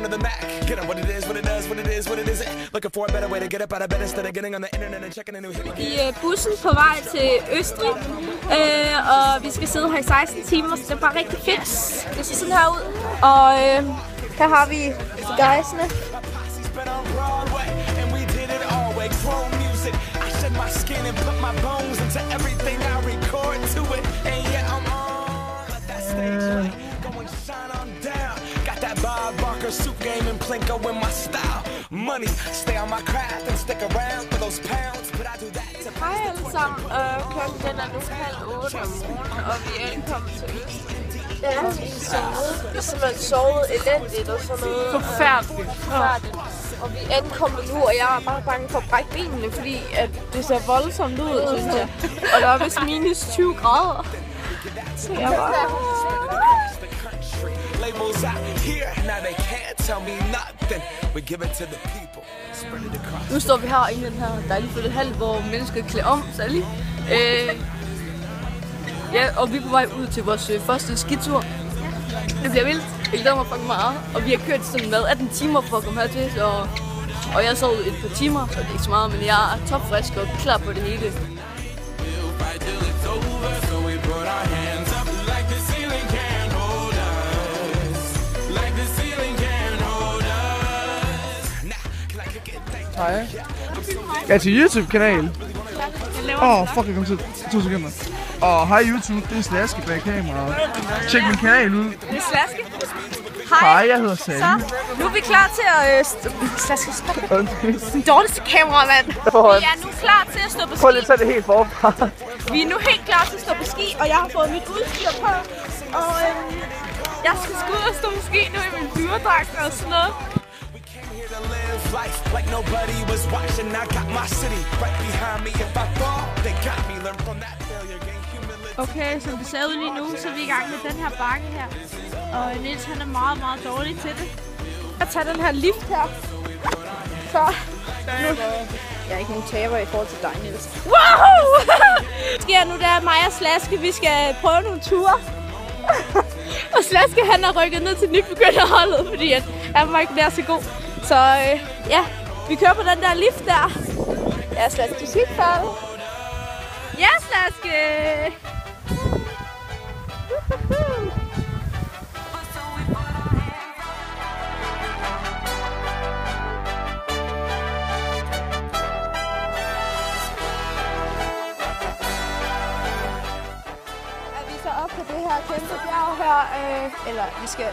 of the Mac. Get on what it is, what it does, what it is, what it isn't. Looking for a better way to get up out of bed instead of getting on the internet and checking a new hit. I bussen på vej til Østrig, og vi skal sidde her i 16 timer, så det er bare rigtig fedt. Det ser sådan her ud, og her har vi guysene. My skin and put my bones into everything I record to it. And yeah, I'm on that stage, going shine on down. Got that Bob Barker suit game and Plinko in my style. Money, stay on my craft and stick around for those pounds. But I do that to hej alle sammen. Klokken den er nu 7:30 om morgenen, og vi er ankommet til Østrig. Ja, vi har simpelthen sovet elendigt og sådan noget. Forfærdeligt. Og vi er ankommet nu, og jeg er bare bange for at brække benene, fordi at det ser voldsomt ud, synes jeg. Og der er vist minus 20 grader. Så jeg bare... Nu står vi her i den her dejlige flyttede hal, hvor mennesker klæder om, særligt. Ja, og vi er på vej ud til vores første skitur. Det bliver vildt. Jeg glæder mig fucking meget. Og vi har kørt sådan 18 timer for at komme hertil, så... Og jeg har sovet et par timer, så det er ikke så meget, men jeg er topfrisk og klar på det hele. Hej. Jeg er til YouTube-kanal. Fuck, jeg kom til 2 sekunder. Hej YouTube, det er Slaske bag kameraet. Tjek min kanal ud. Det er Slaske. Hej, jeg hedder Sally. Så, nu er vi klar til at... Slaske, stop. Den dårligste kameramand. Vi er nu klar til at stå på ski. Prøv lige at tage det helt forfra. Vi er nu helt klar til at stå på ski, og jeg har fået mit udstyr på. Og jeg skal sgu ud og stå på ski nu i min flyverdragt og sådan noget. Okay, som det ser ud lige nu, så er vi i gang med den her bakke her. Og Niels han er meget, meget dårlig til det. Jeg tager den her lift her. Så nu. Jeg er ikke nogen taber i forhold til dig, Niels. Wow! Det sker nu, der er mig og Slaske, vi skal prøve nogle ture. Og Slaske han er rykket ned til nybegynderholdet, fordi at han var ikke mere så god. Så ja, vi kører på den der lift der. Ja, Slaske, du skal ikke falde. Ja, Slaske! Op på det her kæmpe bjerg her, eller vi skal...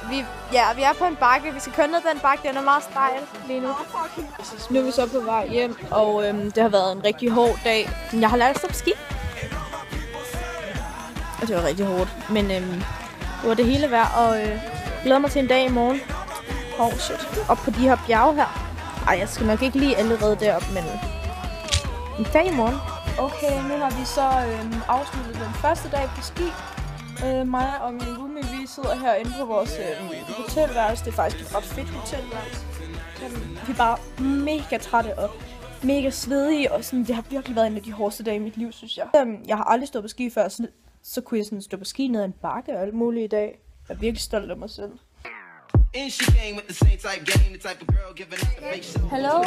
Vi er på en bakke, vi skal køre ned den bakke, den er meget stejl lige nu. Nu er vi så på vej hjem, og det har været en rigtig hård dag. Jeg har lært at stå på ski. Og det var rigtig hårdt, men det var det hele værd, og glæder mig til en dag i morgen. Shit. Op på de her bjerge her. Ej, jeg skal nok ikke lige allerede derop, men en dag i morgen. Okay, nu har vi så afsluttet den første dag på ski. Mig og min roomie, vi sidder herinde på vores hotelværelse. Det er faktisk et ret fedt hotelværelse. Vi er bare mega trætte og mega svedige, og sådan, det har virkelig været en af de hårdeste dage i mit liv, synes jeg. Jeg har aldrig stået på ski før, så kunne jeg sådan stå på ski ned ad en bakke og alt muligt i dag. Jeg er virkelig stolt af mig selv. Hallo,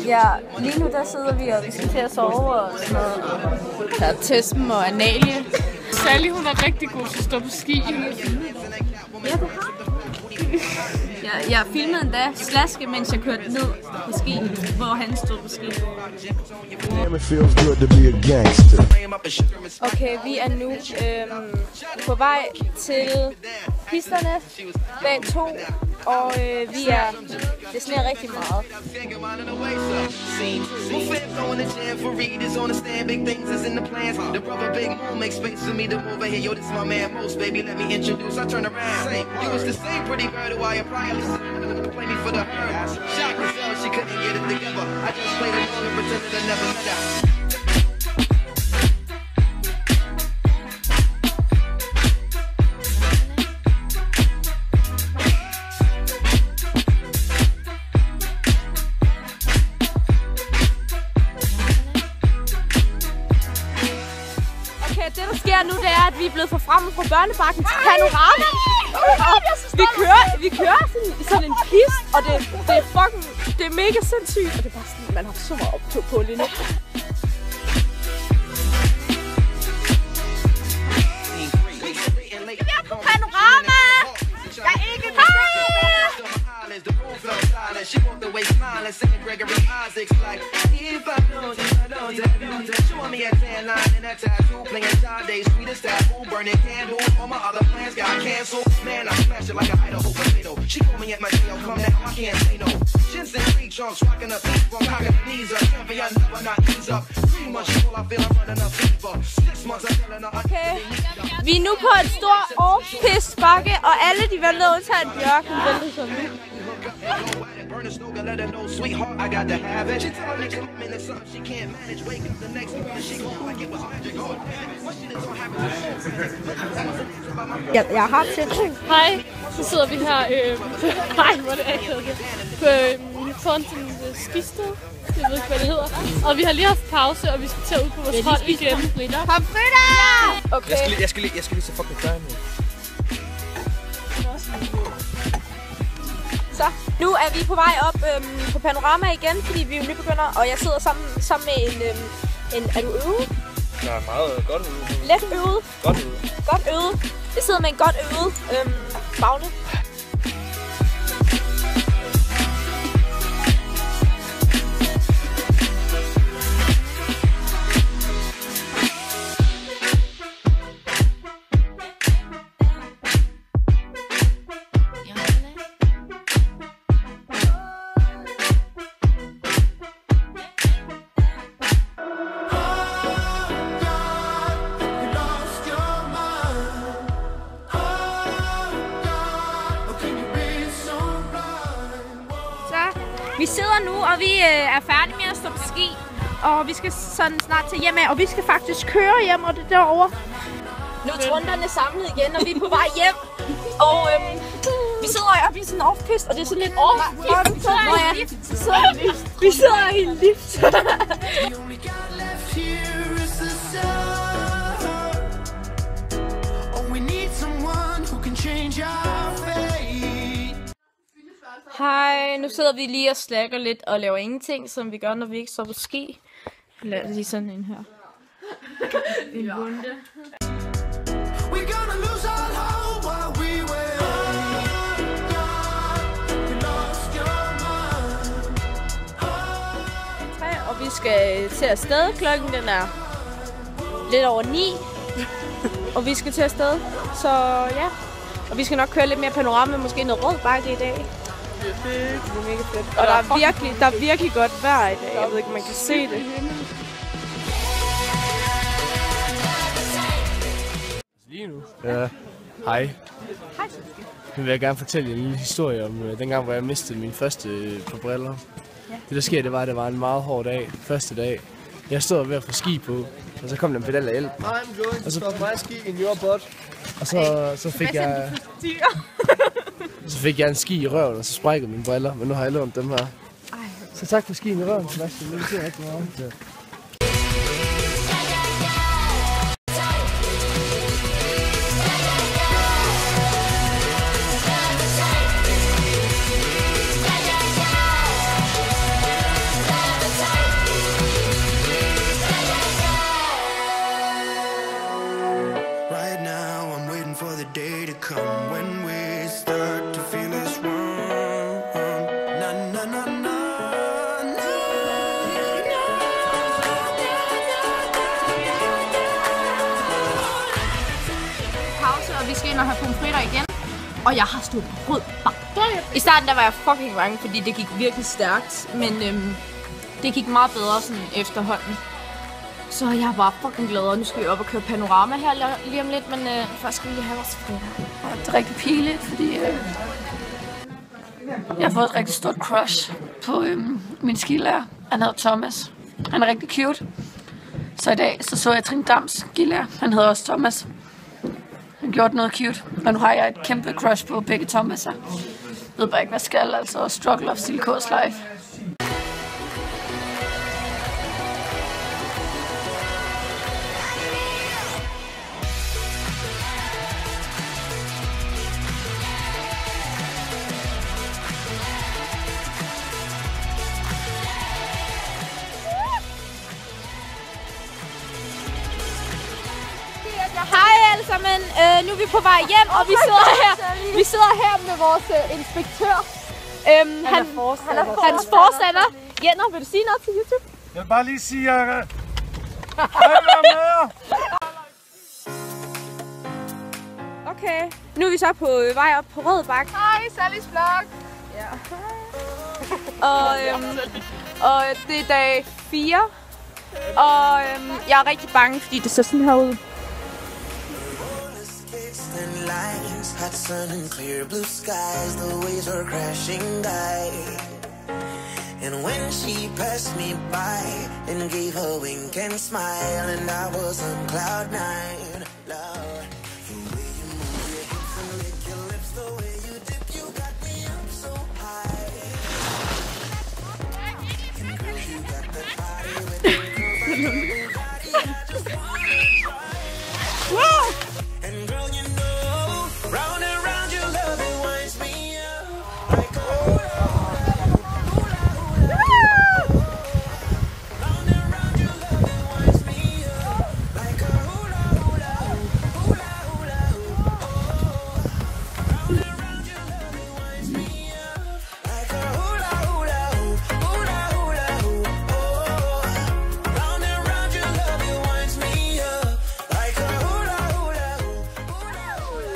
ja, lige nu der sidder vi og vi skal til at sove og sådan noget. Der er Tesmen og Analie. Sally, hun er rigtig god til at stå på ski. Ja, du har. Jeg filmede endda Slaske, mens jeg kørte ned på ski, hvor han stod på ski. Okay, vi er nu på vej til pisterne, dag 2, og det sneer rigtig meget. Play me for the herd. Shocked herself, she couldn't get it together. I just played along and pretended I never met her. det der sker nu, det er, at vi er blevet forfremmet fra børnebakken til Panorama. Vi kører sådan en pist, og det er fucking, det er mega sindssygt. Og det er bare sådan, man har så meget optog på lige nu. Vi er på Panorama! Jeg er ikke She walked away smiling, singing Gregory Isaacs like, if I don't, showing me a tan line and a tattoo, playing Sade, sweetest apple, burning candles. All my other plans got canceled. Man, I smashed it like a Idaho potato. She called me at my tail, come now, I can't say no. Shins and tree trunks, rocking up beat from cocking the knees up. Champion, never not ease up. 3 months, all I feel I'm running up fever. 6 months, I'm telling her. Okay. Vi er nu på en stor overpistbakke, og alle de vælter undtagen Bjørk, hun vælter som nu. Jeg har til. Hej, så sidder vi her hej, hvor det er foran sådan et skisted. Jeg ved ikke, hvad det hedder. Og vi har lige haft pause, og vi skal tage ud på vores hold igen. Pomfritter! Okay. Jeg skal lige se fucking færdig nu. Så, nu er vi på vej op på Panorama igen, fordi vi er jo nybegynder, og jeg sidder sammen med en er du øvet? Jeg er meget godt øvet. Let øvet. Godt øvet. Godt øvet. Jeg sidder med en godt øvet Magne. Vi sidder nu, og vi er færdige med at stå på ski, og vi skal sådan snart til hjem af, og vi skal faktisk køre hjem, og det derovre. Nu er trunderne samlet igen, og vi er på vej hjem, og vi sidder oppe i sådan en off-pist, og det er sådan lidt off-pist. Vi sidder i en lift. Hej, nu sidder vi lige og slacker lidt og laver ingenting, som vi gør, når vi ikke står på ski. Lad os lige sådan en her. En runde. Og vi skal til afsted. Klokken den er lidt over 9. Og vi skal til afsted. Så ja. Og vi skal nok køre lidt mere Panorama, måske noget rød bakke i dag. Det er mega fedt. Og der er virkelig godt vejr i dag. Jeg ved ikke, om man kan se det. Lige nu? Ja. Hej. Hej. Nu vil jeg gerne fortælle en lille historie om dengang, hvor jeg mistede min første par briller. Ja. Det der sker, det var, at det var en meget hård dag. Første dag. Jeg stod ved at få ski på, og så kom der en pedal af hjælp. I'm going to stop my ski in your butt. Og så fik jeg... Så fik jeg en ski i røven, og så sprækkede mine briller, men nu har jeg lånt dem her. Så tak for skien i røven, Sebastian. Det betyder rigtig meget. Ja. Right now I'm waiting for the day to come when we start to feel it's wrong. Na na na na na. Pause, og vi skal ind og have pomfritter igen. Og jeg har stået på rød bakke. I starten der var jeg fucking bange, fordi det gik virkelig stærkt. Men det gik meget bedre sådan efterhånden. Så jeg er bare fucking glad, og nu skal vi op og køre Panorama her lige om lidt, men først skal vi lige have vores fritter. Det er rigtig pinligt, fordi jeg har fået et rigtig stort crush på min skilærer. Han hedder Thomas. Han er rigtig cute. Så i dag så jeg Trine Dams skilærer. Han hedder også Thomas. Han gjorde noget cute, og nu har jeg et kæmpe crush på begge Thomas'er. Jeg ved bare ikke, hvad skal, altså struggle of Silicos life. alle sammen. Nu er vi på vej hjem, og vi sidder her med vores inspektør. Hans forstander. Jenner, vil du sige noget til YouTube? Jeg vil bare lige sige, at... Okay, nu er vi så på vej op på Rød Bakke. Hej, Sallys vlog. Ja. Og det er dag 4. Og jeg er rigtig bange, fordi det ser sådan her ud. Hot sun and clear blue skies, the waves are crashing by. And when she passed me by and gave a wink and smile, and I was on cloud 9. Love, the way you move your hips and lick your lips, the way you dip, you got me up so high. And girl, you got that body with the curls, body, I just wanna try. And girl, you know, round and round your love, it winds me up like a hula hula, hula hula. Round and round your love, it winds me up like a hula hula, hula hula. Round and round your love, it winds me up like a hula hula, hula hula. Round and round your love, it winds me up like a hula hula, hula hula.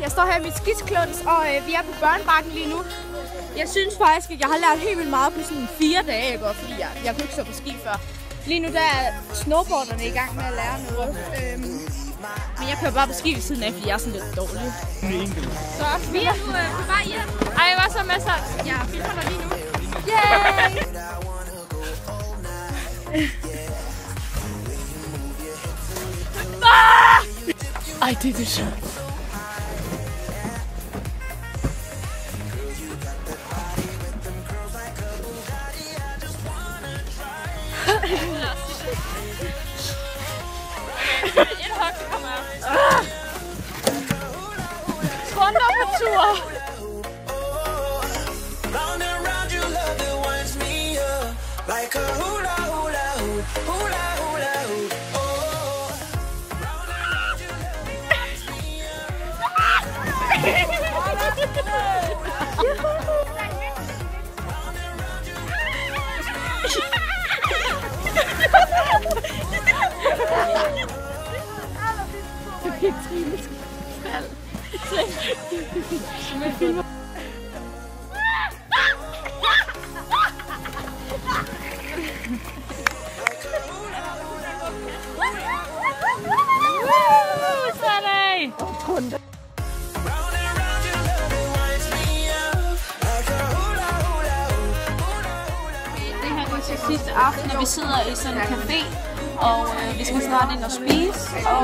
Jeg står her i mit skidskluns, og vi er på børnebakken lige nu. Jeg synes faktisk, at jeg har lært helt vildt meget på sådan 4 dage, ikke? Fordi jeg kunne ikke stå på ski før. Lige nu der er snowboarderne i gang med at lære noget. Men jeg kører bare på ski ved siden af, fordi jeg er sådan lidt dårlig. Så vi er nu på vej hjem. Ej, hvad så med sig? Jeg filmer dig lige nu. Yay! Ej, det er sjovt. Et hug, så kommer jeg. Runder på tur. Round and round your love, it winds me up like a hula hula hoop, hula hula hoop. Oh, round and round your love, it winds me sidste aften, og vi sidder i sådan en café, og vi skal snart ind og spise, og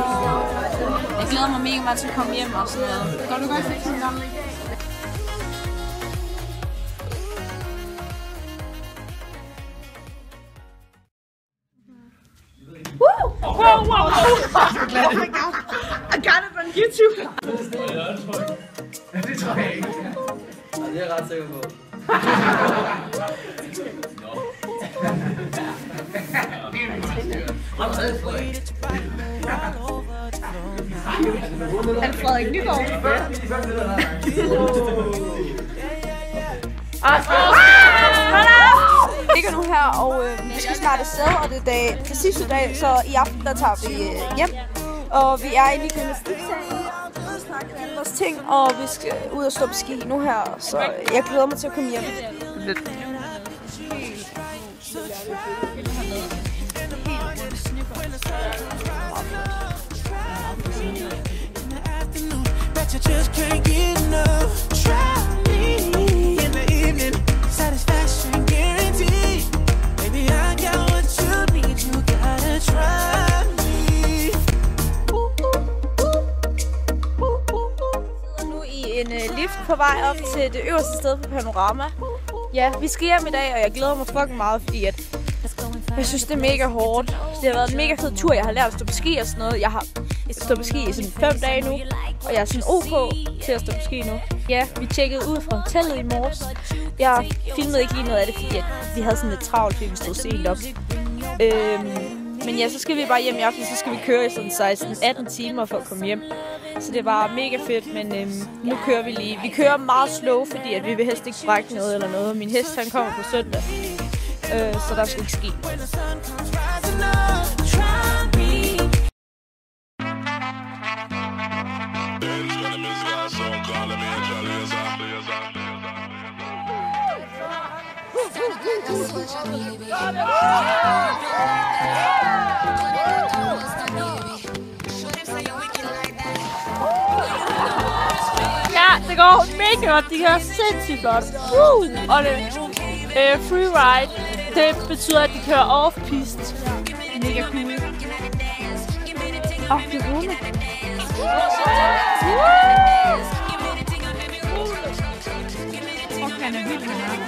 jeg glæder mig mega meget til at komme hjem og sådan noget. Går du godt fik sådan noget? Wow. I got it on YouTube. Det tror jeg ikke. Det er jeg ret sikker på. Er det Frederik Nygaard? Vi ligger nu her, og vi skal snart afsted, og det er den sidste dag, så i aften der tager vi hjem. Og vi er inde i gymnastiksalen, snakke med vores ting, og vi skal ud og stå på ski nu her, så jeg glæder mig til at komme hjem. Lidt. you just can't get enough. Try me in the evening, satisfaction guaranteed. Baby, I got what you need, you gotta try me. Nu i en lift på vej op til det øverste sted på Panorama. Ja, vi skal hjem i dag, og jeg glæder mig fucking meget, fordi jeg synes, det er mega hårdt. Det har været en mega fed tur. Jeg har lært at stå på ski og sådan noget. Jeg har stået på ski i sådan 5 dage nu, og jeg er sådan OK til at stå på ski nu. Ja, vi tjekkede ud fra hotellet i morges. Jeg filmede ikke lige noget af det, fordi vi havde sådan lidt travlt, fordi vi stod sent op. Men ja, så skal vi bare hjem i aften, så skal vi køre i sådan 16-18 timer for at komme hjem. Så det var mega fedt, men nu kører vi lige. Vi kører meget slow, fordi at vi vil helst ikke brække noget eller noget. Min hest, han kommer på søndag, så der skal ikke ske. Ja, det går mega godt. De kører sindssygt godt. Og det freeride, det betyder, at de kører off-piste. Mega cool. Det er roligt. Han er vild med ham.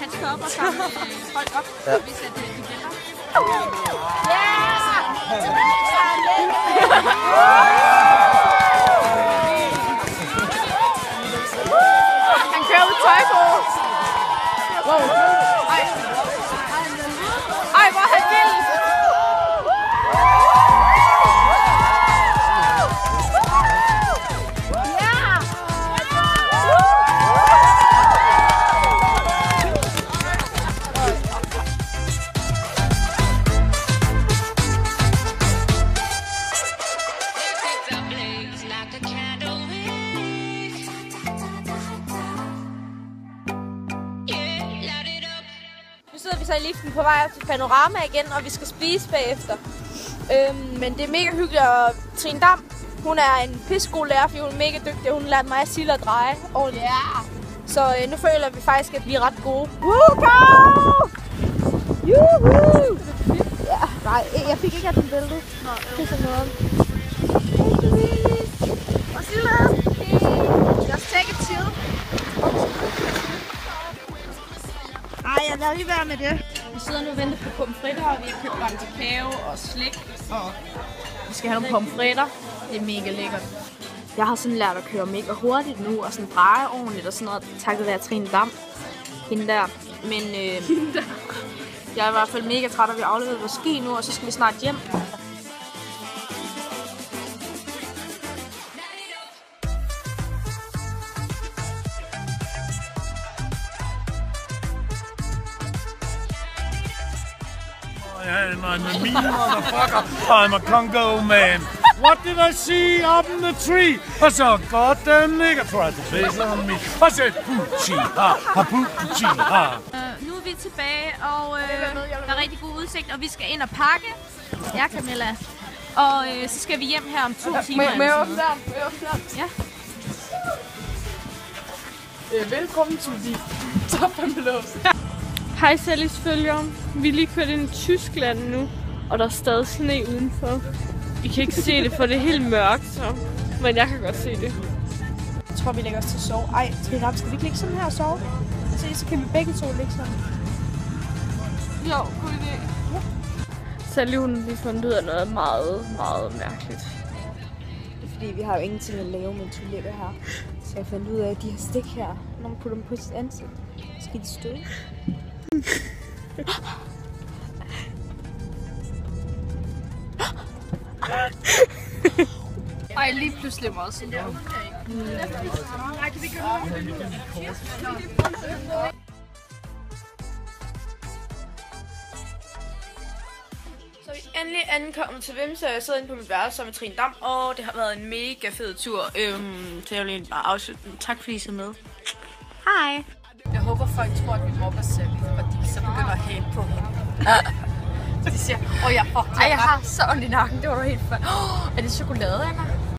Han skal op og sammen. Hold op, så vi sætter det igen. Han kører ud tøj på. Ej, hvor er han vild. Vi så i liften på vej op til Panorama igen, og vi skal spise bagefter. Men det er mega hyggeligt, og Trine Dam, hun er en pissegod lærer, fordi hun er mega dygtig, og hun lærte mig at sille og dreje ordentligt. Yeah. Så nu føler vi faktisk, at vi er ret gode. Woo! Juhu! Ja, nej, jeg fik ikke af den billede. Det er sådan noget. Og Silla! Just take it chill. Ej, jeg lader lige være med det. Vi sidder nu og venter på pomfritter, og vi har købt varm kakao og slik. Og vi skal have nogle pomfritter. Det er mega lækkert. Jeg har sådan lært at køre mega hurtigt nu, og sådan dreje ordentligt og sådan noget, takket være Trine Dam. Hende der. Men jeg er i hvert fald mega træt, og vi har afleveret vores ski nu, og så skal vi snart hjem. And I'm a mean motherfucker. I'm a Congo man. What did I see up in the tree? I saw a goddamn nigger try to face on me. I said, Puchi-ha, Puchi-ha. Nu er vi tilbage, og der er rigtig god udsigt, og vi skal ind og pakke. Ja, Camilla. Og så skal vi hjem her om 2 timer. Med åbne døren. Ja. Velkommen til de Toppenblås. Hej Sallys følgere. Vi er lige kørt ind i Tyskland nu, og der er stadig sne udenfor. I kan ikke se det, for det er helt mørkt, så. Men jeg kan godt se det. Jeg tror, vi lægger os til at sove. Ej, Trine, skal vi ikke ligge sådan her og sove? Så kan vi begge to ligge sådan. Jo, god idé. Sally, hun har lige fundet ud af noget meget, meget mærkeligt. Det er fordi, vi har jo ingenting at lave med tulippe her. Så jeg fandt ud af, at de her stik her, når man putter dem på sit ansigt, skal Hendes død. Ej, lige pludselig meget sådan der. Ej, kan vi gøre noget? Så vi er endelig ankommet til Vimse, og jeg sidder inde på mit værelse sammen med Trine Dam, og det har været en mega fed tur. Så jeg vil egentlig bare afslutte den. Tak fordi I så med. Hej! Jeg håber folk tror, at vi mobber selv, og de så begynder at hate på hende. De siger, jeg har så ondt i nakken, det var da helt før. Er det chokolade, Anna?